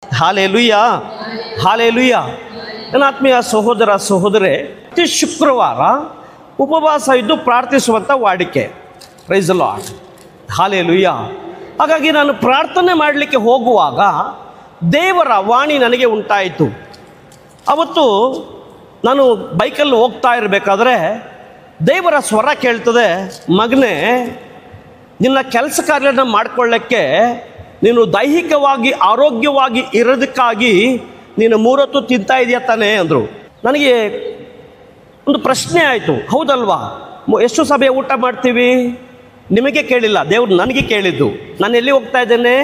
Hallelujah, hallelujah. ನನ್ನ ಆತ್ಮೀಯ ಸಹೋದರ ಸಹೋದರೇ, ಪ್ರತಿ ಶುಕ್ರವಾರ ಉಪವಾಸ ಇದ್ದು ಪ್ರಾರ್ಥಿಸುವಂಥ ವಾಡಿಕೆ. Praise the lord, hallelujah. ಹಾಗಾಗಿ ನಾನು ಪ್ರಾರ್ಥನೆ ಮಾಡಲಿಕ್ಕೆ ಹೋಗುವಾಗ ದೇವರ ವಾಣಿ ನನಗೆ ಉಂಟಾಯಿತು. ಅವತ್ತು ನಾನು ಬೈಕಲ್ಲಿ ಹೋಗ್ತಾ ಇರಬೇಕಾದ್ರೆ ದೇವರ ಸ್ವರ ಕೇಳ್ತದೆ, ಮಗನೇ, ನಿನ್ನ ಕೆಲಸ ಕಾರ್ಯನ ಮಾಡಿಕೊಳ್ಳಕ್ಕೆ ನೀನು ದೈಹಿಕವಾಗಿ ಆರೋಗ್ಯವಾಗಿ ಇರೋದಕ್ಕಾಗಿ ನೀನು 3 ಹೊತ್ತು ತಿಂತಾ ಇದೆಯಾ ತಾನೇ ಅಂದರು. ನನಗೆ ಒಂದು ಪ್ರಶ್ನೆ ಆಯಿತು, ಹೌದಲ್ವಾ? ಎಷ್ಟು ಸಭೆ ಊಟ ಮಾಡ್ತೀವಿ? ನಿಮಗೆ ಕೇಳಿಲ್ಲ, ದೇವ್ರು ನನಗೆ ಕೇಳಿದ್ದು. ನಾನು ಎಲ್ಲಿ ಹೋಗ್ತಾ ಇದ್ದೇನೆ?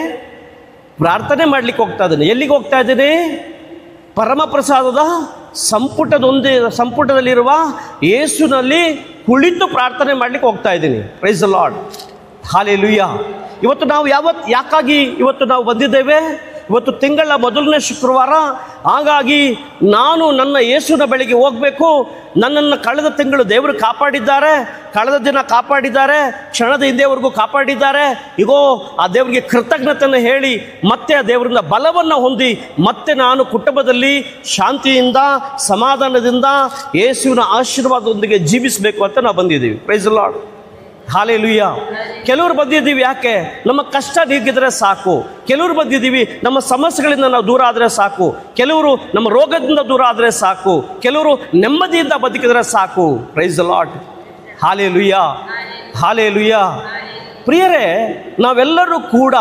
ಪ್ರಾರ್ಥನೆ ಮಾಡಲಿಕ್ಕೆ ಹೋಗ್ತಾ ಇದ್ದೇನೆ. ಎಲ್ಲಿಗೆ ಹೋಗ್ತಾ ಇದ್ದೇನೆ? ಪರಮಪ್ರಸಾದದ ಸಂಪುಟದಲ್ಲಿರುವ ಯೇಸುನಲ್ಲಿ ಕುಳಿತು ಪ್ರಾರ್ಥನೆ ಮಾಡಲಿಕ್ಕೆ ಹೋಗ್ತಾ ಇದ್ದೀನಿ. Praise the lord, hallelujah. ಇವತ್ತು ನಾವು ಯಾಕಾಗಿ ಇವತ್ತು ನಾವು ಬಂದಿದ್ದೇವೆ? ಇವತ್ತು ತಿಂಗಳ ಮೊದಲನೇ ಶುಕ್ರವಾರ. ಹಾಗಾಗಿ ನಾನು ನನ್ನ ಯೇಸುವಿನ ಬಳಿಗೆ ಹೋಗಬೇಕು. ನನ್ನನ್ನು ಕಳೆದ ತಿಂಗಳು ದೇವರು ಕಾಪಾಡಿದ್ದಾರೆ, ಕಳೆದ ದಿನ ಕಾಪಾಡಿದ್ದಾರೆ, ಕ್ಷಣದ ಹಿಂದೆವರೆಗೂ ಕಾಪಾಡಿದ್ದಾರೆ. ಈಗೋ ಆ ದೇವರಿಗೆ ಕೃತಜ್ಞತೆಯನ್ನು ಹೇಳಿ ಮತ್ತೆ ಆ ದೇವರಿಂದ ಬಲವನ್ನು ಹೊಂದಿ ಮತ್ತೆ ನಾನು ಕುಟುಂಬದಲ್ಲಿ ಶಾಂತಿಯಿಂದ ಸಮಾಧಾನದಿಂದ ಯೇಸುವಿನ ಆಶೀರ್ವಾದದೊಂದಿಗೆ ಜೀವಿಸಬೇಕು ಅಂತ ನಾವು ಬಂದಿದ್ದೀವಿ. Praise the lord, hallelujah. ಕೆಲವರು ಬಂದಿದ್ದೀವಿ ಯಾಕೆ? ನಮ್ಮ ಕಷ್ಟ ನೀಗಿದ್ರೆ ಸಾಕು. ಕೆಲವರು ಬಂದಿದ್ದೀವಿ ನಮ್ಮ ಸಮಸ್ಯೆಗಳಿಂದ ನಾವು ದೂರ ಆದರೆ ಸಾಕು. ಕೆಲವರು ನಮ್ಮ ರೋಗದಿಂದ ದೂರ ಆದರೆ ಸಾಕು. ಕೆಲವರು ನೆಮ್ಮದಿಯಿಂದ ಬದುಕಿದ್ರೆ ಸಾಕು. Praise the lord, hallelujah, hallelujah. ಪ್ರಿಯರೇ, ನಾವೆಲ್ಲರೂ ಕೂಡ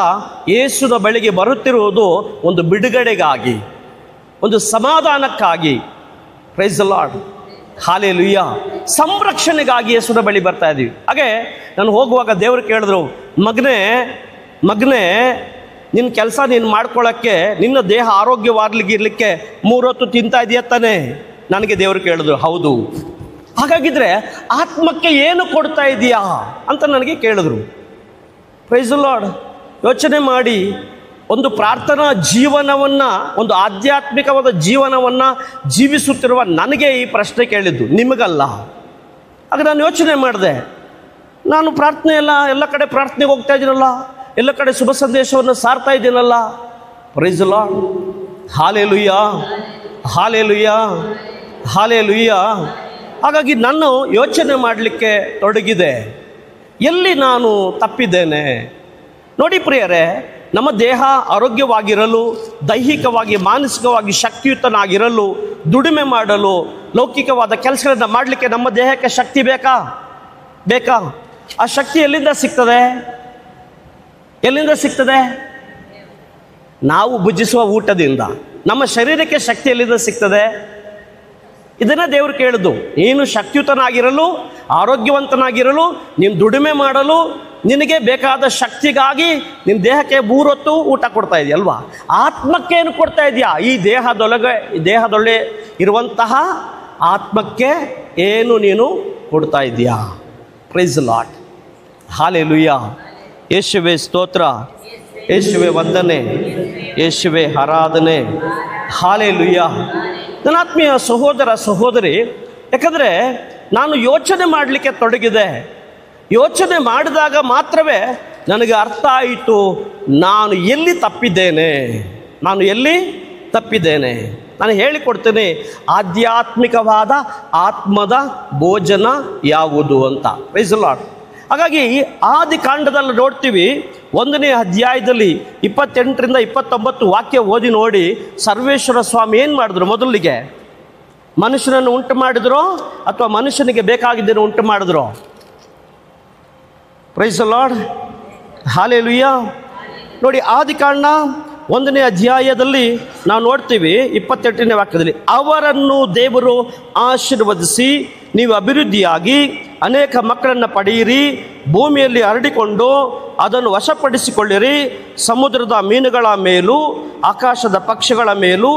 ಯೇಸುವಿನ ಬಳಿಗೆ ಬರುತ್ತಿರುವುದು ಒಂದು ಬಿಡುಗಡೆಗಾಗಿ, ಒಂದು ಸಮಾಧಾನಕ್ಕಾಗಿ. Praise the lord, hallelujah. ಸಂರಕ್ಷಣೆಗಾಗಿ ಯೇಸುವಿನ ಬಳಿ ಬರ್ತಾ ಇದ್ದೀವಿ. ಹಾಗೆ ನಾನು ಹೋಗುವಾಗ ದೇವರು ಕೇಳಿದ್ರು, ಮಗನೇ, ನಿನ್ನ ಕೆಲಸ ನೀನು ಮಾಡ್ಕೊಳ್ಳೋಕ್ಕೆ, ನಿನ್ನ ದೇಹ ಆರೋಗ್ಯವಾಗಿರ್ಲಿಕ್ಕೆ 3 ಹೊತ್ತು ತಿಂತಾ ಇದೆಯಾ ತಾನೆ? ನನಗೆ ದೇವರು ಕೇಳಿದ್ರು, ಹೌದು. ಹಾಗಾಗಿದ್ರೆ ಆತ್ಮಕ್ಕೆ ಏನು ಕೊಡ್ತಾ ಇದೆಯಾ ಅಂತ ನನಗೆ ಕೇಳಿದ್ರು. Praise the Lord. ಯೋಚನೆ ಮಾಡಿ, ಒಂದು ಪ್ರಾರ್ಥನಾ ಜೀವನವನ್ನು, ಒಂದು ಆಧ್ಯಾತ್ಮಿಕವಾದ ಜೀವನವನ್ನು ಜೀವಿಸುತ್ತಿರುವ ನನಗೆ ಈ ಪ್ರಶ್ನೆ ಕೇಳಿದ್ದು, ನಿಮಗಲ್ಲ. ಆಗ ನಾನು ಯೋಚನೆ ಮಾಡಿದೆ, ನಾನು ಪ್ರಾರ್ಥನೆ ಎಲ್ಲ ಕಡೆ ಪ್ರಾರ್ಥನೆಗೆ ಹೋಗ್ತಾ ಇದ್ದೀನಲ್ಲ, ಎಲ್ಲ ಕಡೆ ಶುಭ ಸಂದೇಶವನ್ನು ಸಾರ್ತಾ ಇದ್ದೀನಲ್ಲ. Praise the lord, hallelujah, hallelujah, hallelujah. ಹಾಗಾಗಿ ನಾನು ಯೋಚನೆ ಮಾಡಲಿಕ್ಕೆ ತೊಡಗಿದೆ, ಎಲ್ಲಿ ನಾನು ತಪ್ಪಿದ್ದೇನೆ. ನೋಡಿ ಪ್ರಿಯರೇ, ನಮ್ಮ ದೇಹ ಆರೋಗ್ಯವಾಗಿರಲು, ದೈಹಿಕವಾಗಿ ಮಾನಸಿಕವಾಗಿ ಶಕ್ತಿಯುತನಾಗಿರಲು, ದುಡಿಮೆ ಮಾಡಲು, ಲೌಕಿಕವಾದ ಕೆಲಸಗಳನ್ನು ಮಾಡಲಿಕ್ಕೆ ನಮ್ಮ ದೇಹಕ್ಕೆ ಶಕ್ತಿ ಬೇಕಾ? ಆ ಶಕ್ತಿ ಎಲ್ಲಿಂದ ಸಿಗ್ತದೆ? ನಾವು ಭುಜಿಸುವ ಊಟದಿಂದ. ನಮ್ಮ ಶರೀರಕ್ಕೆ ಶಕ್ತಿ ಎಲ್ಲಿಂದ ಸಿಗ್ತದೆ? ಇದನ್ನ ದೇವರು ಕೇಳಿದ್ದು. ನೀನು ಶಕ್ತಿಯುತನಾಗಿರಲು, ಆರೋಗ್ಯವಂತನಾಗಿರಲು, ನೀನು ದುಡಿಮೆ ಮಾಡಲು, ನಿನಗೆ ಬೇಕಾದ ಶಕ್ತಿಗಾಗಿ ನಿನ್ನ ದೇಹಕ್ಕೆ 3 ಹೊತ್ತು ಊಟ ಕೊಡ್ತಾ ಇದೆಯಲ್ವಾ? ಆತ್ಮಕ್ಕೇನು ಕೊಡ್ತಾ ಇದೆಯಾ? ಈ ದೇಹದೊಳಗೆ ಇರುವಂತಹ ಆತ್ಮಕ್ಕೆ ಏನು ನೀನು ಕೊಡ್ತಾ ಇದೆಯಾ? Praise the lord, hallelujah. ಯೇಸುವೇ ಸ್ತೋತ್ರ, ಯೇಸುವೇ ವಂದನೆ, ಯೇಸುವೇ ಆರಾಧನೆ, ಹಾಲೆಲೂಯ. ನನ್ನ ಆತ್ಮೀಯ ಸಹೋದರ ಸಹೋದರಿ, ಯಾಕಂದರೆ ನಾನು ಯೋಚನೆ ಮಾಡಲಿಕ್ಕೆ ತೊಡಗಿದೆ. ಯೋಚನೆ ಮಾಡಿದಾಗ ಮಾತ್ರವೇ ನನಗೆ ಅರ್ಥ ಆಯಿತು, ನಾನು ಎಲ್ಲಿ ತಪ್ಪಿದ್ದೇನೆ. ನಾನು ಹೇಳಿಕೊಡ್ತೇನೆ, ಆಧ್ಯಾತ್ಮಿಕವಾದ ಆತ್ಮದ ಭೋಜನ ಯಾವುದು ಅಂತ. Praise the Lord. ಹಾಗಾಗಿ ಆದಿಕಾಂಡದಲ್ಲಿ ನೋಡ್ತೀವಿ, 1ನೇ ಅಧ್ಯಾಯದಲ್ಲಿ 28ರಿಂದ 29 ವಾಕ್ಯ ಓದಿ ನೋಡಿ. ಸರ್ವೇಶ್ವರ ಸ್ವಾಮಿ ಏನು ಮಾಡಿದ್ರು? ಮೊದಲಿಗೆ ಮನುಷ್ಯನನ್ನು ಉಂಟು ಮಾಡಿದ್ರು ಅಥವಾ ಮನುಷ್ಯನಿಗೆ ಬೇಕಾಗಿದ್ದನ್ನು ಉಂಟು ಮಾಡಿದ್ರು? Praise the lord, hallelujah. ನೋಡಿ, ಆದಿಕಾಂಡ 1ನೇ ಅಧ್ಯಾಯದಲ್ಲಿ ನಾವು ನೋಡ್ತೀವಿ 28ನೇ ವಾಕ್ಯದಲ್ಲಿ, ಅವರನ್ನು ದೇವರು ಆಶೀರ್ವದಿಸಿ, ನೀವು ಅಭಿವೃದ್ಧಿಯಾಗಿ ಅನೇಕ ಮಕ್ಕಳನ್ನು ಪಡೆಯಿರಿ, ಭೂಮಿಯಲ್ಲಿ ಹರಡಿಕೊಂಡು ಅದನ್ನು ವಶಪಡಿಸಿಕೊಳ್ಳಿರಿ, ಸಮುದ್ರದ ಮೀನುಗಳ ಮೇಲೂ ಆಕಾಶದ ಪಕ್ಷಿಗಳ ಮೇಲೂ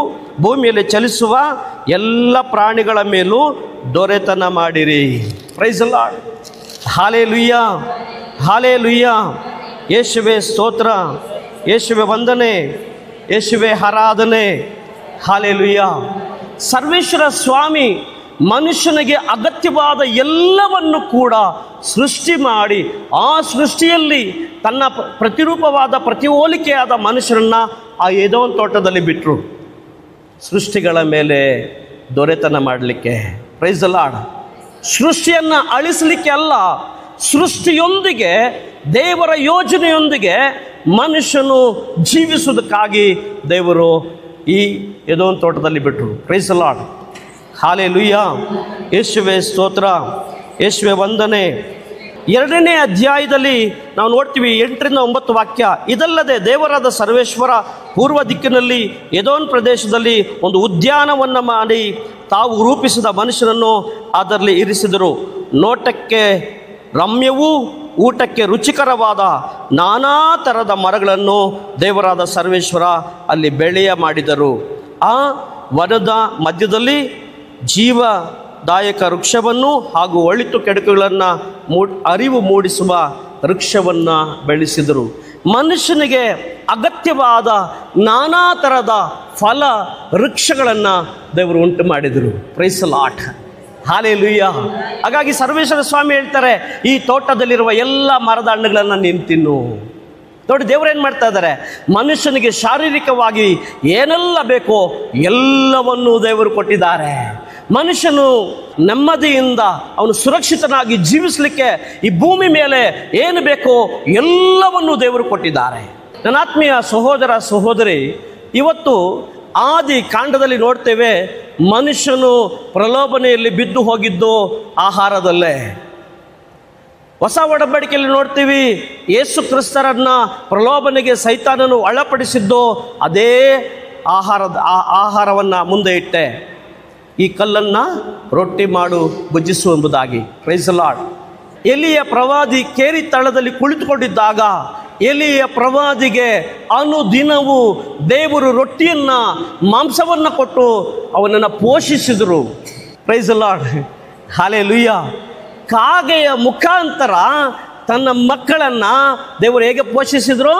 ಭೂಮಿಯಲ್ಲಿ ಚಲಿಸುವ ಎಲ್ಲ ಪ್ರಾಣಿಗಳ ಮೇಲೂ ದೊರೆತನ ಮಾಡಿರಿ. Praise the lord, hallelujah, hallelujah. ಯೇಸುವೇ ಸ್ತೋತ್ರ, ಯೇಸುವೇ ವಂದನೆ, ಯೇಸುವೇ ಆರಾಧನೆ, ಹಾಲೆಲೂಯ. ಸರ್ವೇಶ್ವರ ಸ್ವಾಮಿ ಮನುಷ್ಯನಿಗೆ ಅಗತ್ಯವಾದ ಎಲ್ಲವನ್ನು ಕೂಡ ಸೃಷ್ಟಿ ಮಾಡಿ, ಆ ಸೃಷ್ಟಿಯಲ್ಲಿ ತನ್ನ ಪ್ರತಿರೂಪವಾದ ಪ್ರತಿಹೋಲಿಕೆಯಾದ ಮನುಷ್ಯರನ್ನು ಆ ಏದೋನ್ ತೋಟದಲ್ಲಿ ಬಿಟ್ಟರು, ಸೃಷ್ಟಿಗಳ ಮೇಲೆ ದೊರೆತನ ಮಾಡಲಿಕ್ಕೆ. Praise the Lord. ಸೃಷ್ಟಿಯನ್ನು ಅಳಿಸಲಿಕ್ಕೆ ಅಲ್ಲ, ಸೃಷ್ಟಿಯೊಂದಿಗೆ ದೇವರ ಯೋಜನೆಯೊಂದಿಗೆ ಮನುಷ್ಯನು ಜೀವಿಸುವುದಕ್ಕಾಗಿ ದೇವರು ಈ ಏದೋನ್ ತೋಟದಲ್ಲಿ ಬಿಟ್ಟರು. Praise the lord. ಹಲ್ಲೆಲೂಯಾ. ಯೇಸುವೇ ಸ್ತೋತ್ರ, ಯೇಸುವೇ ವಂದನೆ. 2ನೇ ಅಧ್ಯಾಯದಲ್ಲಿ ನಾವು ನೋಡ್ತೀವಿ 8ರಿಂದ 9 ವಾಕ್ಯ. ಇದಲ್ಲದೆ ದೇವರಾದ ಸರ್ವೇಶ್ವರ ಪೂರ್ವ ದಿಕ್ಕಿನಲ್ಲಿ ಏದೋನ್ ಪ್ರದೇಶದಲ್ಲಿ ಒಂದು ಉದ್ಯಾನವನ್ನು ಮಾಡಿ ತಾವು ರೂಪಿಸಿದ ಮನುಷ್ಯನನ್ನು ಅದರಲ್ಲಿ ಇರಿಸಿದರು. ನೋಟಕ್ಕೆ ರಮ್ಯವೂ ಊಟಕ್ಕೆ ರುಚಿಕರವಾದ ನಾನಾ ಥರದ ಮರಗಳನ್ನು ದೇವರಾದ ಸರ್ವೇಶ್ವರ ಅಲ್ಲಿ ಬೆಳೆಯ ಮಾಡಿದರು. ಆ ವನದ ಮಧ್ಯದಲ್ಲಿ ಜೀವದಾಯಕ ವೃಕ್ಷವನ್ನು ಹಾಗೂ ಒಳಿತು ಕೆಡುಕುಗಳನ್ನು ಅರಿವು ಮೂಡಿಸುವ ವೃಕ್ಷವನ್ನು ಬೆಳೆಸಿದರು. ಮನುಷ್ಯನಿಗೆ ಅಗತ್ಯವಾದ ನಾನಾ ಥರದ ಫಲ ವೃಕ್ಷಗಳನ್ನು ದೇವರು ಉಂಟು ಮಾಡಿದರು. Praise the lord. ಹಲ್ಲೆಲೂಯಾ. ಹಾಗಾಗಿ ಸರ್ವೇಶ್ವರ ಸ್ವಾಮಿ ಹೇಳ್ತಾರೆ, ಈ ತೋಟದಲ್ಲಿರುವ ಎಲ್ಲ ಮರದ ಹಣ್ಣುಗಳನ್ನು ನೀನು ತಿನ್ನು. ನೋಡಿ, ದೇವರೇನು ಮಾಡ್ತಾ ಇದ್ದಾರೆ, ಮನುಷ್ಯನಿಗೆ ಶಾರೀರಿಕವಾಗಿ ಏನೆಲ್ಲ ಬೇಕೋ ಎಲ್ಲವನ್ನೂ ದೇವರು ಕೊಟ್ಟಿದ್ದಾರೆ. ಮನುಷ್ಯನು ನೆಮ್ಮದಿಯಿಂದ ಅವನು ಸುರಕ್ಷಿತನಾಗಿ ಜೀವಿಸಲಿಕ್ಕೆ ಈ ಭೂಮಿ ಮೇಲೆ ಏನು ಬೇಕೋ ಎಲ್ಲವನ್ನೂ ದೇವರು ಕೊಟ್ಟಿದ್ದಾರೆ. ನನ್ನ ಆತ್ಮೀಯ ಸಹೋದರ ಸಹೋದರಿ, ಇವತ್ತು ಆದಿ ಕಾಂಡದಲ್ಲಿ ನೋಡ್ತೇವೆ, ಮನುಷ್ಯನು ಪ್ರಲೋಭನೆಯಲ್ಲಿ ಬಿದ್ದು ಹೋಗಿದ್ದು ಆಹಾರದಲ್ಲೇ. ಹೊಸ ಒಡಂಬಡಿಕೆಯಲ್ಲಿ ನೋಡ್ತೀವಿ, ಯೇಸು ಕ್ರಿಸ್ತರನ್ನ ಪ್ರಲೋಭನೆಗೆ ಸೈತಾನನು ಒಳಪಡಿಸಿದ್ದು ಅದೇ ಆಹಾರವನ್ನು ಮುಂದೆ ಇಟ್ಟೆ, ಈ ಕಲ್ಲನ್ನು ರೊಟ್ಟಿ ಮಾಡು ಭುಜಿಸು ಎಂಬುದಾಗಿ. Price the lord. ಎಲಿಯ ಪ್ರವಾದಿ ಕೇರಿ ತಳದಲ್ಲಿ ಕುಳಿತುಕೊಂಡಿದ್ದಾಗ ಎಲಿಯ ಪ್ರವಾದಿಗೆ ಅನುದಿನವೂ ದೇವರು ರೊಟ್ಟಿಯನ್ನು ಮಾಂಸವನ್ನು ಕೊಟ್ಟು ಅವನನ್ನು ಪೋಷಿಸಿದರು. Praise the lord. ಹಲ್ಲೆಲೂಯಾ. ಕಾಗೆಯ ಮುಖಾಂತರ ತನ್ನ ಮಕ್ಕಳನ್ನು ದೇವರು ಹೇಗೆ ಪೋಷಿಸಿದ್ರು?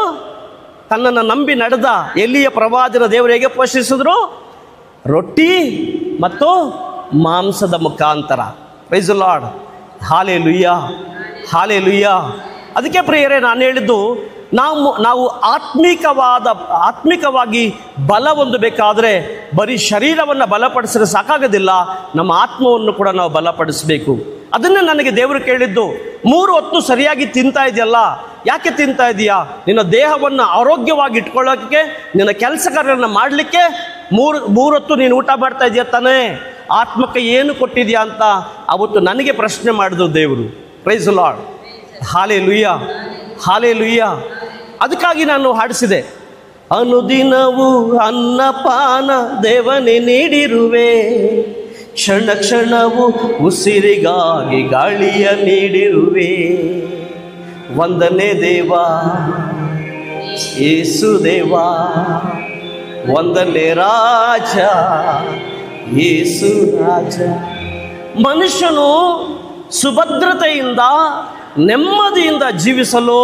ತನ್ನನ್ನು ನಂಬಿ ನಡೆದ ಎಲಿಯ ಪ್ರವಾದಿನ ದೇವರು ಹೇಗೆ ಪೋಷಿಸಿದ್ರು? ರೊಟ್ಟಿ ಮತ್ತು ಮಾಂಸದ ಮುಖಾಂತರ. Praise the lord. Hallelujah, hallelujah. ಅದಕ್ಕೆ ಪ್ರಿಯರೇ, ನಾನು ಹೇಳಿದ್ದು, ನಾವು ಆತ್ಮಿಕವಾಗಿ ಬಲ ಹೊಂದಬೇಕಾದ್ರೆ ಬರೀ ಶರೀರವನ್ನು ಬಲಪಡಿಸಿದ್ರೆ ಸಾಕಾಗೋದಿಲ್ಲ, ನಮ್ಮ ಆತ್ಮವನ್ನು ಕೂಡ ನಾವು ಬಲಪಡಿಸಬೇಕು. ಅದನ್ನೇ ನನಗೆ ದೇವರು ಕೇಳಿದ್ದು, 3 ಹೊತ್ತು ಸರಿಯಾಗಿ ತಿಂತಾ ಇದೆಯಲ್ಲ, ಯಾಕೆ ತಿಂತಾ ಇದೆಯಾ? ನಿನ್ನ ದೇಹವನ್ನು ಆರೋಗ್ಯವಾಗಿ ಇಟ್ಕೊಳ್ಳೋಕ್ಕೆ, ನಿನ್ನ ಕೆಲಸ ಕಾರ್ಯಗಳನ್ನು ಮಾಡಲಿಕ್ಕೆ 3 ಹೊತ್ತು ನೀನು ಊಟ ಮಾಡ್ತಾ ಇದೆಯಾ ತಾನೇ? ಆತ್ಮಕ್ಕೆ ಏನು ಕೊಟ್ಟಿದೆಯಾ ಅಂತ ಅವತ್ತು ನನಗೆ ಪ್ರಶ್ನೆ ಮಾಡಿದ್ರು ದೇವರು. Praise the lord. Hallelujah, hallelujah. ಅದಕ್ಕಾಗಿ ನಾನು ಹಾಡಿಸಿದೆ, ಅನುದಿನವೂ ಅನ್ನಪಾನ ದೇವನೇ ನೀಡಿರುವೆ, ಕ್ಷಣ ಕ್ಷಣವು ಉಸಿರಿಗಾಗಿ ಗಾಳಿಯ ನೀಡಿರುವೆ, ವಂದನೆ ದೇವಾ ಯೇಸು ದೇವಾ, ವಂದನೆ ರಾಜ ಯೇಸು ರಾಜ. ಮನುಷ್ಯನು ಸುಭದ್ರತೆಯಿಂದ ನೆಮ್ಮದಿಯಿಂದ ಜೀವಿಸಲು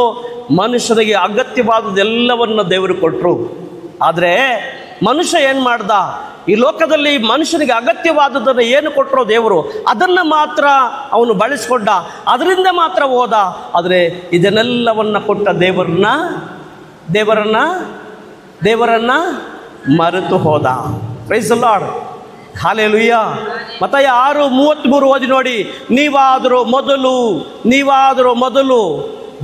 ಮನುಷ್ಯನಿಗೆ ಅಗತ್ಯವಾದದ್ದೆಲ್ಲವನ್ನು ದೇವರು ಕೊಟ್ಟರು. ಆದರೆ ಮನುಷ್ಯ ಏನು ಮಾಡ್ದ? ಈ ಲೋಕದಲ್ಲಿ ಮನುಷ್ಯನಿಗೆ ಅಗತ್ಯವಾದದ್ದನ್ನು ಏನು ಕೊಟ್ಟರೋ ದೇವರು, ಅದನ್ನು ಮಾತ್ರ ಅವನು ಬಳಸ್ಕೊಂಡ, ಅದರಿಂದ ಮಾತ್ರ ಹೋದ. ಆದರೆ ಇದನ್ನೆಲ್ಲವನ್ನು ಕೊಟ್ಟ ದೇವರನ್ನ ಮರೆತು ಹೋದ. Praise the lord. ಹಲ್ಲೆಲೂಯಾ. ಮತ್ತಾಯ 6:33 ಓದಿ ನೋಡಿ. ನೀವಾದರೂ ಮೊದಲು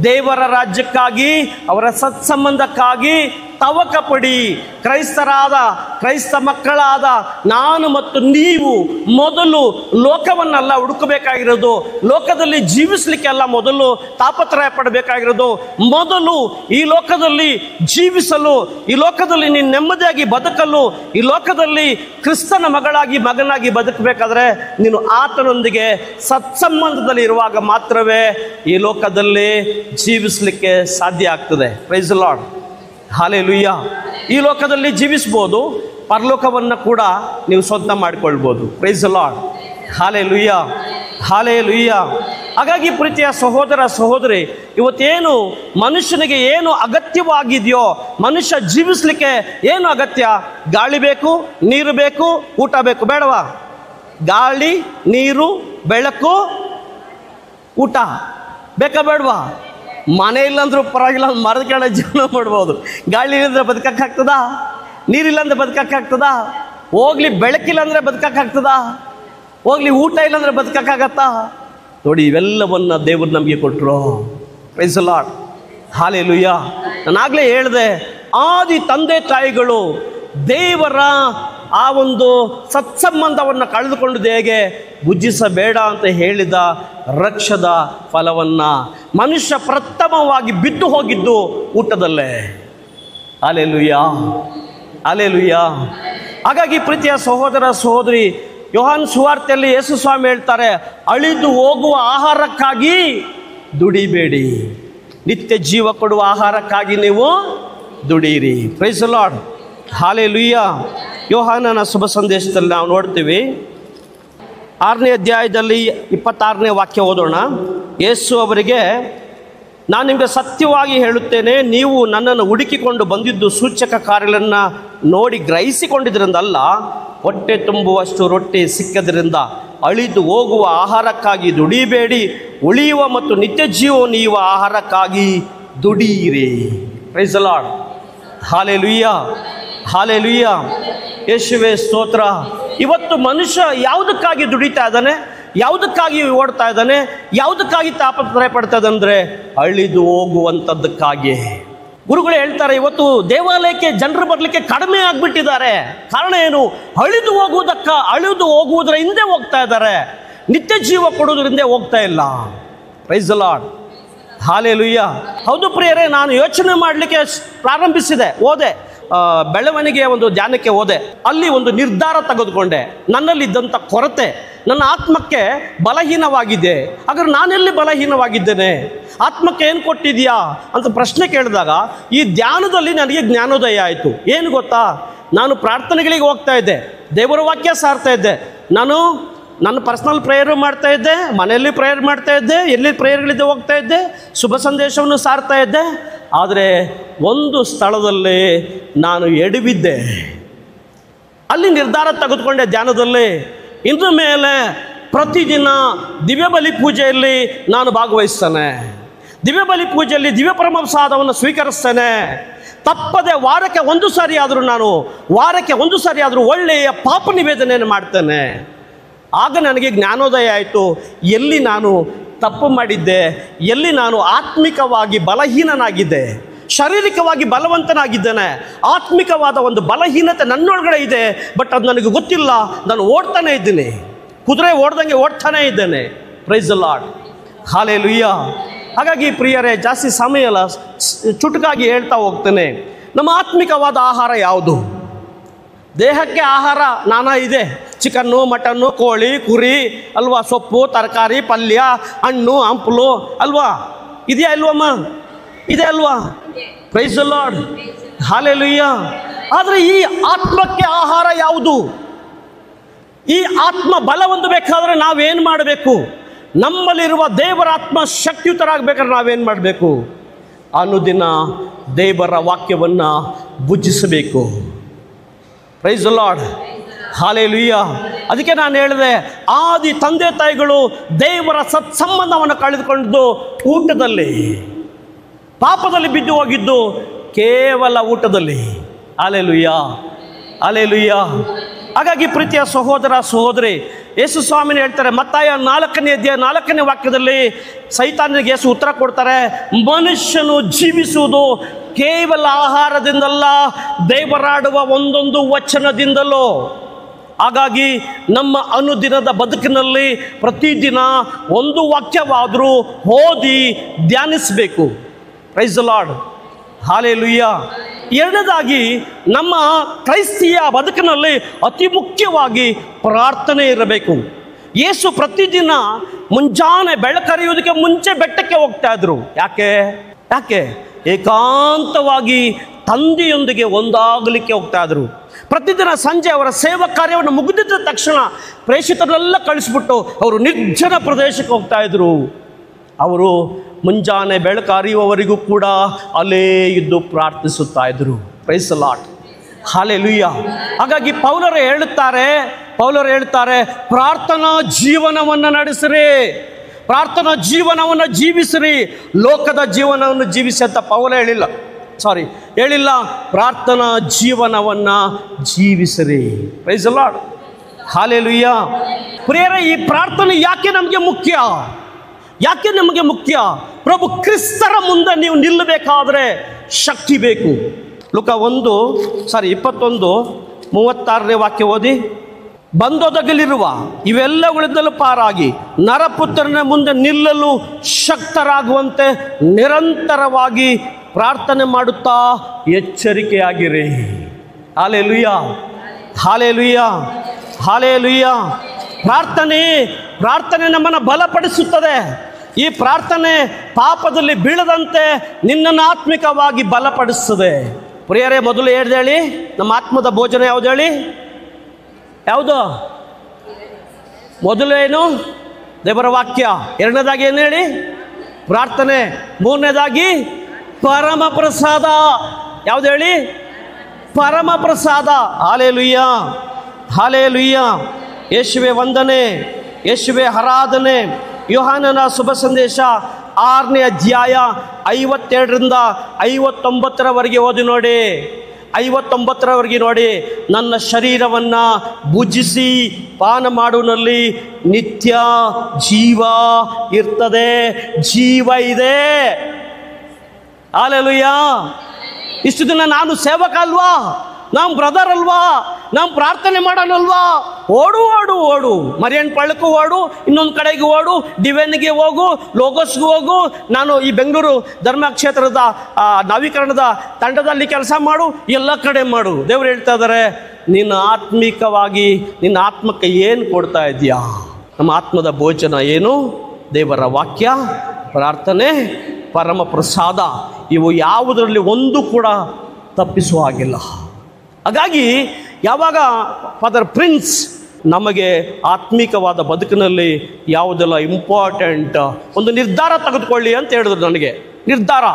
ದೇವರ ರಾಜ್ಯಕ್ಕಾಗಿ, ಅವರ ಸತ್ಸಂಬಂಧಕ್ಕಾಗಿ ತವಕ ಪಡಿ. ಕ್ರೈಸ್ತ ಮಕ್ಕಳಾದ ನಾನು ಮತ್ತು ನೀವು ಮೊದಲು ಲೋಕವನ್ನೆಲ್ಲ ಹುಡುಕಬೇಕಾಗಿರೋದು, ಲೋಕದಲ್ಲಿ ಜೀವಿಸಲಿಕ್ಕೆ ಅಲ್ಲ ಮೊದಲು ತಾಪತ್ರಯ ಪಡಬೇಕಾಗಿರೋದು. ಮೊದಲು ಈ ಲೋಕದಲ್ಲಿ ಜೀವಿಸಲು, ಈ ಲೋಕದಲ್ಲಿ ನೀನು ನೆಮ್ಮದಿಯಾಗಿ ಬದುಕಲು, ಈ ಲೋಕದಲ್ಲಿ ಕ್ರಿಸ್ತನ ಮಗನಾಗಿ ಬದುಕಬೇಕಾದ್ರೆ ನೀನು ಆತನೊಂದಿಗೆ ಸತ್ಸಂಬಂಧದಲ್ಲಿ ಇರುವಾಗ ಮಾತ್ರವೇ ಈ ಲೋಕದಲ್ಲಿ ಜೀವಿಸಲಿಕ್ಕೆ ಸಾಧ್ಯ ಆಗ್ತದೆ. Praise the lord. ಹಲ್ಲೆಲೂಯಾ. ಈ ಲೋಕದಲ್ಲಿ ಜೀವಿಸ್ಬೋದು, ಪರಲೋಕವನ್ನು ಕೂಡ ನೀವು ಸ್ವಂತ ಮಾಡಿಕೊಳ್ಬೋದು. Praise the lord. Hallelujah, hallelujah. ಹಾಗಾಗಿ ಪ್ರೀತಿಯ ಸಹೋದರ ಸಹೋದರಿ, ಇವತ್ತೇನು ಮನುಷ್ಯನಿಗೆ ಏನು ಅಗತ್ಯವಾಗಿದೆಯೋ, ಮನುಷ್ಯ ಜೀವಿಸಲಿಕ್ಕೆ ಏನು ಅಗತ್ಯ? ಗಾಳಿ ಬೇಕು, ನೀರು ಬೇಕು, ಊಟ ಬೇಕು, ಬೇಡವಾ? ಗಾಳಿ, ನೀರು, ಬೆಳಕು, ಊಟ ಬೇಕಾ ಬೇಡವಾ? ಮನೆ ಇಲ್ಲಾಂದ್ರೂ ಪರವಾಗಿಲ್ಲ, ಮರದ ಕೆಳಗೆ ಜೀವನ ಮಾಡ್ಬೋದು. ಗಾಳಿ ಇಲ್ಲಂದ್ರೆ ಬದುಕಕ್ಕಾಗ್ತದಾ? ನೀರಿಲ್ಲಾಂದ್ರೆ ಬದುಕಕ್ಕಾಗ್ತದಾ? ಹೋಗ್ಲಿ ಬೆಳಕಿಲ್ಲ ಅಂದರೆ ಬದುಕಕ್ಕಾಗ್ತದಾ? ಹೋಗ್ಲಿ ಊಟ ಇಲ್ಲಾಂದ್ರೆ ಬದುಕಕ್ಕಾಗತ್ತಾ? ನೋಡಿ, ಇವೆಲ್ಲವನ್ನ ದೇವರು ನಮಗೆ ಕೊಟ್ಟರು. Praise the lord, hallelujah. ನಾನಾಗಲೇ ಹೇಳಿದೆ, ಆದಿ ತಂದೆ ತಾಯಿಗಳು ದೇವರ ಆ ಒಂದು ಸತ್ಸಂಬಂಧವನ್ನು ಕಳೆದುಕೊಂಡದ್ದು ಹೇಗೆ? ಭುಜಿಸಬೇಡ ಅಂತ ಹೇಳಿದ ವೃಕ್ಷದ ಫಲವನ್ನು ಮನುಷ್ಯ ಪ್ರಥಮವಾಗಿ ಬಿದ್ದು ಹೋಗಿದ್ದು ಊಟದಲ್ಲೇ. Hallelujah, hallelujah. ಹಾಗಾಗಿ ಪ್ರೀತಿಯ ಸಹೋದರ ಸಹೋದರಿ, ಯೋಹಾನ್ ಸುವಾರ್ತೆಯಲ್ಲಿ ಯೇಸು ಸ್ವಾಮಿ ಹೇಳ್ತಾರೆ, ಅಳಿದು ಹೋಗುವ ಆಹಾರಕ್ಕಾಗಿ ದುಡಿಬೇಡಿ, ನಿತ್ಯ ಜೀವ ಕೊಡುವ ಆಹಾರಕ್ಕಾಗಿ ನೀವು ದುಡಿಯಿರಿ. Praise the lord, hallelujah. ಯೋಹಾನನ ಶುಭ ಸಂದೇಶದಲ್ಲಿ ನಾವು ನೋಡ್ತೀವಿ, 6ನೇ ಅಧ್ಯಾಯದಲ್ಲಿ 26ನೇ ವಾಕ್ಯ ಓದೋಣ. ಯೇಸು ಅವರಿಗೆ, ನಾನು ನಿಮಗೆ ಸತ್ಯವಾಗಿ ಹೇಳುತ್ತೇನೆ, ನೀವು ನನ್ನನ್ನು ಹುಡುಕಿಕೊಂಡು ಬಂದಿದ್ದು ಸೂಚಕ ಕಾರ್ಯಗಳನ್ನು ನೋಡಿ ಗ್ರಹಿಸಿಕೊಂಡಿದ್ದರಿಂದಲ್ಲ, ಹೊಟ್ಟೆ ತುಂಬುವಷ್ಟು ರೊಟ್ಟಿ ಸಿಕ್ಕದ್ರಿಂದ. ಅಳಿದು ಹೋಗುವ ಆಹಾರಕ್ಕಾಗಿ ದುಡಿಬೇಡಿ, ಉಳಿಯುವ ಮತ್ತು ನಿತ್ಯ ಜೀವ ನೀಯುವ ಆಹಾರಕ್ಕಾಗಿ ದುಡಿಯಿರಿ. Praise the lord, hallelujah, hallelujah. ಯೇಸುವೇ ಸ್ತೋತ್ರ. ಇವತ್ತು ಮನುಷ್ಯ ಯಾವುದಕ್ಕಾಗಿ ದುಡಿತಾ ಇದ್ದಾನೆ? ಯಾವುದಕ್ಕಾಗಿ ಓಡ್ತಾ ಇದ್ದಾನೆ? ಯಾವುದಕ್ಕಾಗಿ ತಾಪತ್ರಯ ಪಡ್ತಾ ಇದ್ದಾನೆ? ಅಳಿದು ಹೋಗುವಂಥದ್ದಕ್ಕಾಗಿ. ಗುರುಗಳು ಹೇಳ್ತಾರೆ, ಇವತ್ತು ದೇವಾಲಯಕ್ಕೆ ಜನರು ಬರಲಿಕ್ಕೆ ಕಡಿಮೆ ಆಗಿಬಿಟ್ಟಿದ್ದಾರೆ. ಕಾರಣ ಏನು? ಅಳಿದು ಹೋಗುವುದರ ಹಿಂದೆ ಹೋಗ್ತಾ ಇದ್ದಾರೆ, ನಿತ್ಯ ಜೀವ ಕೊಡುವುದರಿಂದ ಹೋಗ್ತಾ ಇಲ್ಲ. Praise the lord, hallelujah. ಹೌದು ಪ್ರಿಯರೇ, ನಾನು ಯೋಚನೆ ಮಾಡಲಿಕ್ಕೆ ಪ್ರಾರಂಭಿಸಿದೆ. ಬೆಳವಣಿಗೆಯ ಒಂದು ಧ್ಯಾನಕ್ಕೆ ಹೋದೆ. ಅಲ್ಲಿ ಒಂದು ನಿರ್ಧಾರ ತೆಗೆದುಕೊಂಡೆ. ನನ್ನಲ್ಲಿದ್ದಂಥ ಕೊರತೆ ನನ್ನ ಆತ್ಮಕ್ಕೆ ಬಲಹೀನವಾಗಿದೆ. ಹಾಗಾದ್ರೆ ನಾನೆಲ್ಲಿ ಬಲಹೀನವಾಗಿದ್ದೇನೆ? ಆತ್ಮಕ್ಕೆ ಏನು ಕೊಟ್ಟಿದೆಯಾ ಅಂತ ಪ್ರಶ್ನೆ ಕೇಳಿದಾಗ ಈ ಧ್ಯಾನದಲ್ಲಿ ನನಗೆ ಜ್ಞಾನೋದಯ ಆಯಿತು. ಏನು ಗೊತ್ತಾ? ನಾನು ಪ್ರಾರ್ಥನೆಗಳಿಗೆ ಹೋಗ್ತಾ ಇದ್ದೆ, ದೇವರ ವಾಕ್ಯ ಸಾರ್ತಾ ಇದ್ದೆ, ನಾನು ನನ್ನ ಪರ್ಸ್ನಲ್ ಪ್ರೇಯರು ಮಾಡ್ತಾ ಇದ್ದೆ, ಮನೆಯಲ್ಲಿ ಪ್ರೇಯರ್ ಮಾಡ್ತಾ ಇದ್ದೆ, ಎಲ್ಲಿ ಪ್ರೇಯರ್ಗಳಿದ್ದೆ ಹೋಗ್ತಾ ಇದ್ದೆ, ಶುಭ ಸಂದೇಶವನ್ನು ಸಾರ್ತಾ ಇದ್ದೆ. ಆದರೆ ಒಂದು ಸ್ಥಳದಲ್ಲಿ ನಾನು ಎಡವಿದ್ದೆ. ಅಲ್ಲಿ ನಿರ್ಧಾರ ತೆಗೆದುಕೊಂಡೆ ಧ್ಯಾನದಲ್ಲಿ, ಇನ್ನು ಮೇಲೆ ಪ್ರತಿದಿನ ದಿವ್ಯಬಲಿ ಪೂಜೆಯಲ್ಲಿ ನಾನು ಭಾಗವಹಿಸ್ತೇನೆ, ದಿವ್ಯಬಲಿ ಪೂಜೆಯಲ್ಲಿ ದಿವ್ಯ ಪರಮಪ್ರಸಾದವನ್ನು ಸ್ವೀಕರಿಸ್ತೇನೆ. ತಪ್ಪದೆ ವಾರಕ್ಕೆ ಒಂದು ಸಾರಿ ಆದರೂ ಒಳ್ಳೆಯ ಪಾಪ ನಿವೇದನೆಯನ್ನು ಮಾಡ್ತೇನೆ. ಆಗ ನನಗೆ ಜ್ಞಾನೋದಯ ಆಯಿತು. ಎಲ್ಲಿ ನಾನು ತಪ್ಪು ಮಾಡಿದ್ದೆ, ಎಲ್ಲಿ ನಾನು ಆತ್ಮಿಕವಾಗಿ ಬಲಹೀನನಾಗಿದ್ದೆ, ಶಾರೀರಿಕವಾಗಿ ಬಲವಂತನಾಗಿದ್ದೇನೆ, ಆತ್ಮಿಕವಾದ ಒಂದು ಬಲಹೀನತೆ ನನ್ನೊಳಗಡೆ ಇದೆ. ಬಟ್ ಅದು ನನಗೆ ಗೊತ್ತಿಲ್ಲ. ನಾನು ಓಡ್ತಾನೆ ಇದ್ದೀನಿ, ಕುದುರೆ ಓಡ್ದಂಗೆ ಓಡ್ತಾನೆ ಇದ್ದೇನೆ. Praise the lord, hallelujah. ಹಾಗಾಗಿ ಪ್ರಿಯರೇ, ಜಾಸ್ತಿ ಸಮಯ ಇಲ್ಲ, ಚುಟುಕಾಗಿ ಹೇಳ್ತಾ ಹೋಗ್ತೇನೆ. ನಮ್ಮ ಆತ್ಮಿಕವಾದ ಆಹಾರ ಯಾವುದು? ದೇಹಕ್ಕೆ ಆಹಾರ ನಾನಾ ಇದೆ. ಚಿಕನ್ನು, ಮಟನ್ನು, ಕೋಳಿ, ಕುರಿ ಅಲ್ವಾ, ಸೊಪ್ಪು, ತರಕಾರಿ, ಪಲ್ಯ, ಹಣ್ಣು, ಹಂಪಲು ಅಲ್ವಾ, ಇದೆಯಾ ಇಲ್ವಮ್ಮ? ಇದೆ ಅಲ್ವಾ? Praise the lord, hallelujah. ಆದರೆ ಈ ಆತ್ಮಕ್ಕೆ ಆಹಾರ ಯಾವುದು? ಈ ಆತ್ಮ ಬಲ ಹೊಂದಬೇಕಾದ್ರೆ ನಾವೇನು ಮಾಡಬೇಕು? ನಮ್ಮಲ್ಲಿರುವ ದೇವರ ಆತ್ಮ ಶಕ್ತಿಯುತರಾಗಬೇಕಾದ್ರೆ ನಾವೇನು ಮಾಡಬೇಕು? ಅನುದಿನ ದೇವರ ವಾಕ್ಯವನ್ನು ಭುಜಿಸಬೇಕು. Praise the lord, hallelujah. ಅದಕ್ಕೆ ನಾನು ಹೇಳಿದೆ, ಆದಿ ತಂದೆ ತಾಯಿಗಳು ದೇವರ ಸತ್ಸಂಬಂಧವನ್ನು ಕಳೆದುಕೊಂಡು ಊಟದಲ್ಲಿ, ಪಾಪದಲ್ಲಿ ಬಿದ್ದು ಹೋಗಿದ್ದು ಕೇವಲ ಊಟದಲ್ಲಿ. Hallelujah, hallelujah. ಹಾಗಾಗಿ ಪ್ರೀತಿಯ ಸಹೋದರ ಸಹೋದರಿ, ಯೇಸು ಸ್ವಾಮಿನ ಹೇಳ್ತಾರೆ, ಮತ್ತಾಯ 4ನೇ ಅಧ್ಯಾಯ 4ನೇ ವಾಕ್ಯದಲ್ಲಿ ಸೈತಾನನಿಗೆ ಯೇಸು ಉತ್ತರ ಕೊಡ್ತಾರೆ, ಮನುಷ್ಯನು ಜೀವಿಸುವುದು ಕೇವಲ ಆಹಾರದಿಂದಲ್ಲ, ದೇವರಾಡುವ ಒಂದೊಂದು ವಚನದಿಂದಲೋ. ಹಾಗಾಗಿ ನಮ್ಮ ಅನುದಿನದ ಬದುಕಿನಲ್ಲಿ ಪ್ರತಿದಿನ ಒಂದು ವಾಕ್ಯವಾದರೂ ಓದಿ ಧ್ಯಾನಿಸಬೇಕು. Praise the lord, hallelujah. ಎರಡನೇದಾಗಿ, ನಮ್ಮ ಕ್ರೈಸ್ತಿಯ ಬದುಕಿನಲ್ಲಿ ಅತಿ ಮುಖ್ಯವಾಗಿ ಪ್ರಾರ್ಥನೆ ಇರಬೇಕು. ಯೇಸು ಪ್ರತಿದಿನ ಮುಂಜಾನೆ ಬೆಳಕರಿಯುವುದಕ್ಕೆ ಮುಂಚೆ ಬೆಟ್ಟಕ್ಕೆ ಹೋಗ್ತಾ ಇದ್ರು. ಯಾಕೆ? ಏಕಾಂತವಾಗಿ ತಂದೆಯೊಂದಿಗೆ ಒಂದಾಗಲಿಕ್ಕೆ ಹೋಗ್ತಾ ಇದ್ರು. ಪ್ರತಿದಿನ ಸಂಜೆ ಅವರ ಸೇವಾ ಕಾರ್ಯವನ್ನು ಮುಗಿದಿದ್ದ ತಕ್ಷಣ ಪ್ರೇಷಿತರೆಲ್ಲ ಕಳಿಸ್ಬಿಟ್ಟು ಅವರು ನಿರ್ಜನ ಪ್ರದೇಶಕ್ಕೆ ಹೋಗ್ತಾ ಇದ್ರು. ಅವರು ಮುಂಜಾನೆ ಬೆಳಕು ಅರಿಯುವವರೆಗೂ ಕೂಡ ಅಲ್ಲೇ ಇದ್ದು ಪ್ರಾರ್ಥಿಸುತ್ತಾ ಇದ್ರು. Praise the lord, hallelujah. ಹಾಗಾಗಿ ಪೌಲರು ಹೇಳುತ್ತಾರೆ, ಪ್ರಾರ್ಥನಾ ಜೀವನವನ್ನು ನಡೆಸಿರಿ. ಪ್ರಾರ್ಥನಾ ಜೀವನವನ್ನು ಜೀವಿಸಿರಿ, ಲೋಕದ ಜೀವನವನ್ನು ಜೀವಿಸಿ ಅಂತ ಪೌಲ ಹೇಳಿಲ್ಲ. ಪ್ರಾರ್ಥನಾ ಜೀವನವನ್ನು ಜೀವಿಸಿರಿ. Praise the lord. ಹಲ್ಲೆಲೂಯಾ. ಪ್ರಿಯರೇ, ಈ ಪ್ರಾರ್ಥನೆ ಯಾಕೆ ನಮಗೆ ಮುಖ್ಯ? ಯಾಕೆ ನಮಗೆ ಮುಖ್ಯ? ಪ್ರಭು ಕ್ರಿಸ್ತರ ಮುಂದೆ ನೀವು ನಿಲ್ಲಬೇಕಾದ್ರೆ ಶಕ್ತಿ ಬೇಕು. ಲೂಕ 21:36 ವಾಕ್ಯ ಓದಿ. ಬಂದೊದಗಲಿರುವ ಇವೆಲ್ಲಗಳಿಂದಲೂ ಪಾರಾಗಿ ನರಪುತ್ರನ ಮುಂದೆ ನಿಲ್ಲಲು ಶಕ್ತರಾಗುವಂತೆ ನಿರಂತರವಾಗಿ ಪ್ರಾರ್ಥನೆ ಮಾಡುತ್ತಾ ಎಚ್ಚರಿಕೆಯಾಗಿರಿ. Hallelujah, hallelujah, hallelujah. ಪ್ರಾರ್ಥನೆ ನಮ್ಮನ್ನು ಬಲಪಡಿಸುತ್ತದೆ. ಈ ಪ್ರಾರ್ಥನೆ ಪಾಪದಲ್ಲಿ ಬೀಳದಂತೆ ನಿನ್ನನ್ನು ಆತ್ಮಿಕವಾಗಿ ಬಲಪಡಿಸ್ತದೆ. ಪ್ರಿಯರೇ, ಮೊದಲು ಹೇಳಿ, ನಮ್ಮ ಆತ್ಮದ ಭೋಜನ ಯಾವುದು ಹೇಳಿ? ಯಾವುದು? ಮೊದಲು ಏನು? ದೇವರ ವಾಕ್ಯ. ಎರಡನೇದಾಗಿ ಏನು ಹೇಳಿ? ಪ್ರಾರ್ಥನೆ. ಮೂರನೇದಾಗಿ ಪರಮ ಪ್ರಸಾದ. ಯಾವುದು ಹೇಳಿ? ಪರಮ ಪ್ರಸಾದ. Hallelujah, hallelujah. ಯೇಸುವೆ ವಂದನೆ, ಯೇಸುವೆ ಆರಾಧನೆ. ಯೋಹಾನನ ಶುಭ ಸಂದೇಶ 6ನೇ ಅಧ್ಯಾಯ 52ರಿಂದ 59ರವರೆಗೆ ಓದಿ ನೋಡಿ. 59ರವರೆಗೆ ನೋಡಿ. ನನ್ನ ಶರೀರವನ್ನು ಭುಜಿಸಿ ಪಾನ ಮಾಡುವಲ್ಲಿ ನಿತ್ಯ ಜೀವ ಇರ್ತದೆ, ಜೀವ ಇದೆ. ಹಲ್ಲೆಲೂಯಾ. ಇಷ್ಟು ದಿನ ನಾನು ಸೇವಕ ಅಲ್ವಾ, ನಾವು ಬ್ರದರ್ ಅಲ್ವಾ, ನಾವು ಪ್ರಾರ್ಥನೆ ಮಾಡೋಣಲ್ವಾ? ಓಡು ಓಡು ಓಡು, ಮರಿಯಣ್ಣ ಪಳ್ಳಕ್ಕೂ ಓಡು, ಇನ್ನೊಂದು ಕಡೆಗೆ ಓಡು, ಡಿವೈನ್ಗೆ ಹೋಗು, ಲೋಗೋಸ್ಗೂ ಹೋಗು, ನಾನು ಈ ಬೆಂಗಳೂರು ಧರ್ಮಕ್ಷೇತ್ರದ ನವೀಕರಣದ ತಂಡದಲ್ಲಿ ಕೆಲಸ ಮಾಡು, ಎಲ್ಲ ಕಡೆ ಮಾಡು. ದೇವರು ಹೇಳ್ತಾ ಇದ್ದಾರೆ, ನಿನ್ನ ಆತ್ಮಿಕವಾಗಿ ನಿನ್ನ ಆತ್ಮಕ್ಕೆ ಏನು ಕೊಡ್ತಾ ಇದೆಯಾ? ನಮ್ಮ ಆತ್ಮದ ಭೋಜನ ಏನು? ದೇವರ ವಾಕ್ಯ, ಪ್ರಾರ್ಥನೆ, ಪರಮ ಪ್ರಸಾದ. ಇವು ಯಾವುದರಲ್ಲಿ ಒಂದು ಕೂಡ ತಪ್ಪಿಸುವ ಹಾಗಿಲ್ಲ. ಹಾಗಾಗಿ ಯಾವಾಗ ಫಾದರ್ ಪ್ರಿನ್ಸ್ ನಮಗೆ ಆತ್ಮಿಕವಾದ ಬದುಕಿನಲ್ಲಿ ಯಾವುದೆಲ್ಲ ಇಂಪಾರ್ಟೆಂಟ್ ಒಂದು ನಿರ್ಧಾರ ತೆಗೆದುಕೊಳ್ಳಿ ಅಂತ ಹೇಳಿದ್ರು ನನಗೆ. ನಿರ್ಧಾರ.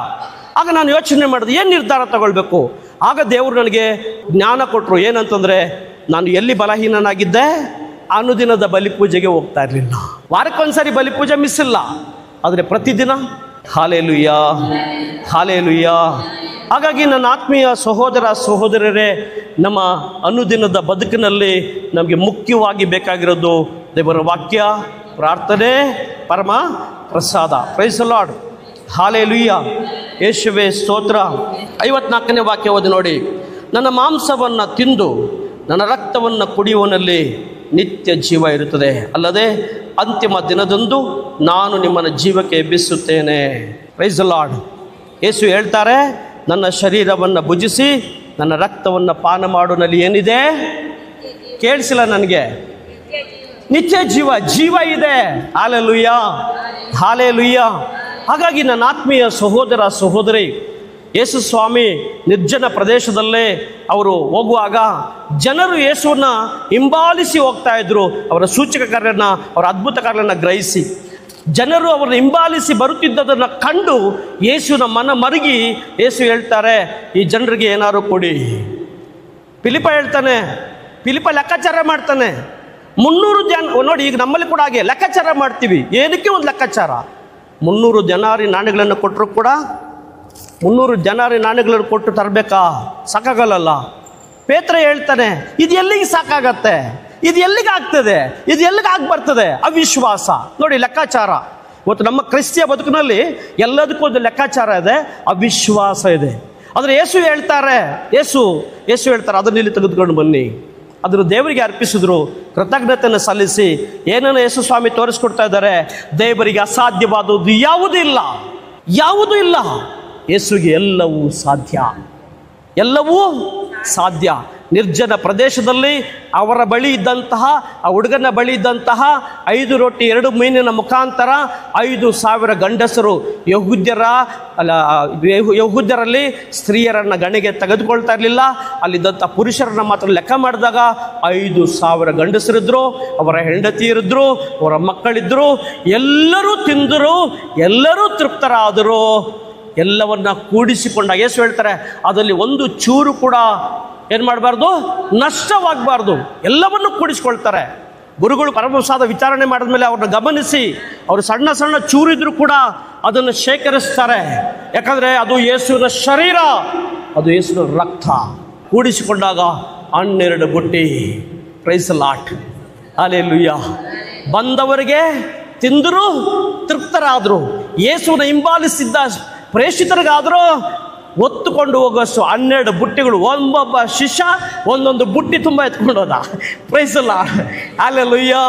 ಆಗ ನಾನು ಯೋಚನೆ ಮಾಡಿದೆ, ಏನು ನಿರ್ಧಾರ ತಗೊಳ್ಬೇಕು? ಆಗ ದೇವರು ನನಗೆ ಜ್ಞಾನ ಕೊಟ್ಟರು. ಏನಂತಂದರೆ, ನಾನು ಎಲ್ಲಿ ಬಲಹೀನನಾಗಿದ್ದೆ, ಅನುದಿನದ ಬಲಿಪೂಜೆಗೆ ಹೋಗ್ತಾ ಇರಲಿಲ್ಲ. ವಾರಕ್ಕೊಂದ್ಸರಿ ಬಲಿಪೂಜೆ ಮಿಸ್ ಇಲ್ಲ, ಆದರೆ ಪ್ರತಿದಿನ. Hallelujah, hallelujah. ಹಾಗಾಗಿ ನನ್ನ ಆತ್ಮೀಯ ಸಹೋದರ ಸಹೋದರರೇ, ನಮ್ಮ ಅನುದಿನದ ಬದುಕಿನಲ್ಲಿ ನಮಗೆ ಮುಖ್ಯವಾಗಿ ಬೇಕಾಗಿರೋದು ದೇವರ ವಾಕ್ಯ, ಪ್ರಾರ್ಥನೆ, ಪರಮ ಪ್ರಸಾದ. Praise the lord. ಹಲ್ಲೆಲೂಯಾ. ಯೇಸುವೇ ಸ್ತೋತ್ರ. 54ನೇ ವಾಕ್ಯ ಓದಿ ನೋಡಿ. ನನ್ನ ಮಾಂಸವನ್ನು ತಿಂದು ನನ್ನ ರಕ್ತವನ್ನು ಕುಡಿಯುವನಲ್ಲಿ ನಿತ್ಯ ಜೀವ ಇರುತ್ತದೆ, ಅಲ್ಲದೆ ಅಂತಿಮ ದಿನದಂದು ನಾನು ನಿಮ್ಮನ್ನು ಜೀವಕ್ಕೆ ಎಬ್ಬಿಸುತ್ತೇನೆ. Praise the lord. ಯೇಸು ಹೇಳ್ತಾರೆ, ನನ್ನ ಶರೀರವನ್ನು ಭುಜಿಸಿ ನನ್ನ ರಕ್ತವನ್ನು ಪಾನ ಮಾಡುವಲ್ಲಿ ಏನಿದೆ? ಕೇಳಿಸಿಲ್ಲ ನನಗೆ? ನಿತ್ಯ ಜೀವ, ಜೀವ ಇದೆ. Hallelujah, hallelujah. ಹಾಗಾಗಿ ನನ್ನ ಆತ್ಮೀಯ ಸಹೋದರ ಸಹೋದರಿ, ಯೇಸು ಸ್ವಾಮಿ ನಿರ್ಜನ ಪ್ರದೇಶದಲ್ಲೇ ಅವರು ಹೋಗುವಾಗ ಜನರು ಯೇಸುವನ್ನು ಹಿಂಬಾಲಿಸಿ ಹೋಗ್ತಾ ಇದ್ರು. ಅವರ ಸೂಚಕ ಕಾರ್ಯನ, ಅವರ ಅದ್ಭುತ ಕಾರ್ಯನ ಗ್ರಹಿಸಿ ಜನರು ಅವರನ್ನು ಹಿಂಬಾಲಿಸಿ ಬರುತ್ತಿದ್ದದನ್ನು ಕಂಡು ಯೇಸುವಿನ ಮನ ಮರುಗಿ ಯೇಸು ಹೇಳ್ತಾರೆ, ಈ ಜನರಿಗೆ ಏನಾದ್ರು ಕೊಡಿ. ಫಿಲಿಪ ಹೇಳ್ತಾನೆ, ಫಿಲಿಪ ಲೆಕ್ಕಾಚಾರ ಮಾಡ್ತಾನೆ. 300 ಜನ ನೋಡಿ, ಈಗ ನಮ್ಮಲ್ಲಿ ಕೂಡ ಹಾಗೆ ಲೆಕ್ಕಾಚಾರ ಮಾಡ್ತೀವಿ. ಏನಕ್ಕೆ ಒಂದು ಲೆಕ್ಕಾಚಾರ? 300 denarii ನಾಣ್ಯಗಳನ್ನು ಕೊಟ್ಟರು ಕೂಡ 300 denarii ನಾಣ್ಯಗಳನ್ನು ಕೊಟ್ಟು ತರಬೇಕಾ? ಸಾಕಾಗಲ್ಲ. ಪೇತ್ರ ಹೇಳ್ತಾನೆ, ಇದು ಎಲ್ಲಿಗೆ ಸಾಕಾಗತ್ತೆ? ಇದು ಎಲ್ಲಿಗೆ ಆಗ್ತದೆ? ಇದು ಎಲ್ಲಿಗೆ ಬರ್ತದೆ? ಅವಿಶ್ವಾಸ. ನೋಡಿ, ಲೆಕ್ಕಾಚಾರ. ಇವತ್ತು ನಮ್ಮ ಕ್ರಿಸ್ತಿಯ ಬದುಕಿನಲ್ಲಿ ಎಲ್ಲದಕ್ಕೂ ಒಂದು ಲೆಕ್ಕಾಚಾರ ಇದೆ, ಅವಿಶ್ವಾಸ ಇದೆ. ಆದರೆ ಯೇಸು ಹೇಳ್ತಾರೆ, ಯೇಸು ಹೇಳ್ತಾರೆ, ಅದನ್ನ ಇಲ್ಲಿ ತೆಗೆದುಕೊಂಡು ಬನ್ನಿ. ಅದನ್ನು ದೇವರಿಗೆ ಅರ್ಪಿಸಿದ್ರು, ಕೃತಜ್ಞತೆಯನ್ನು ಸಲ್ಲಿಸಿ ಏನನ್ನು ಯೇಸು ಸ್ವಾಮಿ ತೋರಿಸ್ಕೊಡ್ತಾ ಇದ್ದಾರೆ. ದೇವರಿಗೆ ಅಸಾಧ್ಯವಾದದ್ದು ಯಾವುದೂ ಇಲ್ಲ, ಯಾವುದೂ ಇಲ್ಲ. ಯೇಸುಗೆ ಎಲ್ಲವೂ ಸಾಧ್ಯ, ಎಲ್ಲವೂ ಸಾಧ್ಯ. ನಿರ್ಜನ ಪ್ರದೇಶದಲ್ಲಿ ಅವರ ಬಳಿ ಇದ್ದಂತಹ, ಆ ಹುಡುಗನ ಬಳಿ ಇದ್ದಂತಹ 5 ರೊಟ್ಟಿ 2 ಮೀನಿನ ಮುಖಾಂತರ 5,000 ಗಂಡಸರು, ಯಹೂದ್ಯರಲ್ಲಿ ಸ್ತ್ರೀಯರನ್ನು ಗಣಿಗೆ ತೆಗೆದುಕೊಳ್ತಾ ಇರಲಿಲ್ಲ. ಅಲ್ಲಿದ್ದಂಥ ಪುರುಷರನ್ನು ಮಾತ್ರ ಲೆಕ್ಕ ಮಾಡಿದಾಗ 5,000 ಗಂಡಸರಿದ್ರು, ಅವರ ಹೆಂಡತಿಯರಿದ್ರು, ಅವರ ಮಕ್ಕಳಿದ್ರು. ಎಲ್ಲರೂ ತಿಂದರು, ಎಲ್ಲರೂ ತೃಪ್ತರಾದರು. ಎಲ್ಲವನ್ನ ಕೂಡಿಸಿಕೊಂಡಾಗ ಯೇಸು ಹೇಳ್ತಾರೆ, ಅದರಲ್ಲಿ ಒಂದು ಚೂರು ಕೂಡ ಏನು ಮಾಡಬಾರ್ದು, ನಷ್ಟವಾಗಬಾರ್ದು. ಎಲ್ಲವನ್ನು ಕೂಡಿಸ್ಕೊಳ್ತಾರೆ. ಗುರುಗಳು ಪರಮಪ್ರಸಾದ ವಿಚಾರಣೆ ಮಾಡಿದ್ಮೇಲೆ ಅವ್ರನ್ನ ಗಮನಿಸಿ, ಅವರು ಸಣ್ಣ ಸಣ್ಣ ಚೂರಿದ್ರು ಕೂಡ ಅದನ್ನು ಶೇಖರಿಸ್ತಾರೆ. ಯಾಕಂದರೆ ಅದು ಯೇಸುವಿನ ಶರೀರ, ಅದು ಯೇಸುವಿನ ರಕ್ತ. ಕೂಡಿಸಿಕೊಂಡಾಗ 12 ಬುಟ್ಟಿ. Praise Lord. ಹಲ್ಲೆಲೂಯಾ. ಬಂದವರಿಗೆ ತಿಂದರು, ತೃಪ್ತರಾದರು. ಯೇಸುವಿನ ಹಿಂಬಾಲಿಸಿದ್ದ ಪ್ರೇಷಿತರಿಗಾದರೂ ಹೊತ್ತುಕೊಂಡು ಹೋಗುವಷ್ಟು 12 ಬುಟ್ಟಿಗಳು. ಒಬ್ಬೊಬ್ಬ ಶಿಷ್ಯ ಒಂದೊಂದು ಬುಟ್ಟಿ ತುಂಬ ಎತ್ಕೊಂಡು ಹೋದ. Praise Lord. ಹಲ್ಲೆಲೂಯಾ.